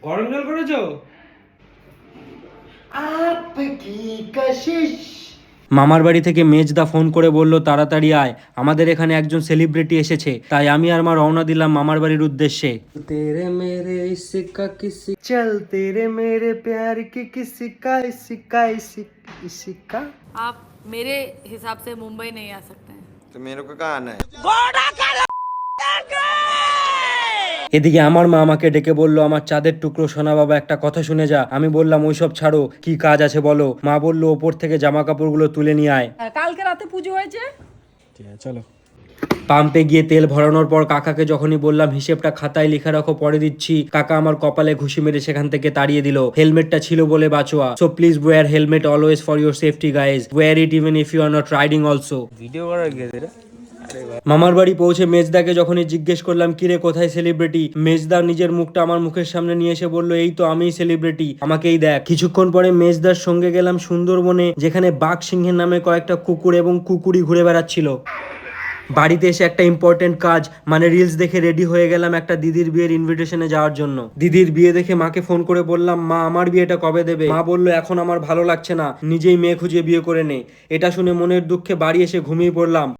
গরম জল করেছো? মামার বাড়ি থেকে মেজদা ফোন করে বলল তাড়াতাড়ি আয়, আমাদের এখানে একজন সেলিব্রিটি এসেছে। তাই আমি আর মা রওনা দিলাম মামার বাড়ির উদ্দেশ্যে। তেরে মেরে ইসকা কিসি চল তেরে মেরে প্যার কি কিসকা ইসকা ইসকা। आप मेरे हिसाब से मुंबई नहीं आ सकते हैं। तो मेरे को कहाँ आना है? এদিকে আমার মা আমাকে ডেকে বলল, আমার চাঁদের টুকরো সোনা বাবা একটা কথা শুনে যা। আমি বললাম ওইসব ছাড়ো, কি কাজ আছে বলো। মা বলল ওপর থেকে জামা কাপড়গুলো তুলে নিয়ে আয়। কালকে রাতে পুজো হয়েছে। ঠিক আছে চলো। পাম্পে গিয়ে তেল ভরানোর পর কাকাকে যখনই বললাম হিসেবটা খাতায় লিখে রাখো পরে দিচ্ছি, কাকা আমার কপালে ঘুষি মেরে সেখান থেকে তাড়িয়ে দিল। হেলমেটটা ছিল বলে বাঁচোয়া। So please wear helmet always for your safety guys, wear it even if you are not riding also. Video করা গিয়েছে। মামার বাড়ি পৌঁছে মেজদাকে যখনই জিজ্ঞেস করলাম কিরে কোথায় সেলিব্রিটি, মেজদা নিজের মুখটা আমার মুখের সামনে নিয়ে এসে বলল এই তো আমিই সেলিব্রিটি, আমাকেই দেখ। কিছুক্ষণ পরে মেজদার সঙ্গে গেলাম সুন্দরবনে, যেখানে বাঘ সিংহের নামে কয়েকটা কুকুর এবং কুকুরি ঘুরে বেড়াচ্ছিল। বাড়িতে এসে একটা ইম্পর্টেন্ট কাজ মানে রিলস দেখে রেডি হয়ে গেলাম একটা দিদির বিয়ের ইনভিটেশনে যাওয়ার জন্য। দিদির বিয়ে দেখে মাকে ফোন করে বললাম মা আমার বিয়েটা কবে দেবে। মা বলল এখন আমার ভালো লাগছে না, নিজেই মেয়ে খুঁজে বিয়ে করে নে। এটা শুনে মনের দুঃখে বাড়ি এসে ঘুমিয়ে পড়লাম।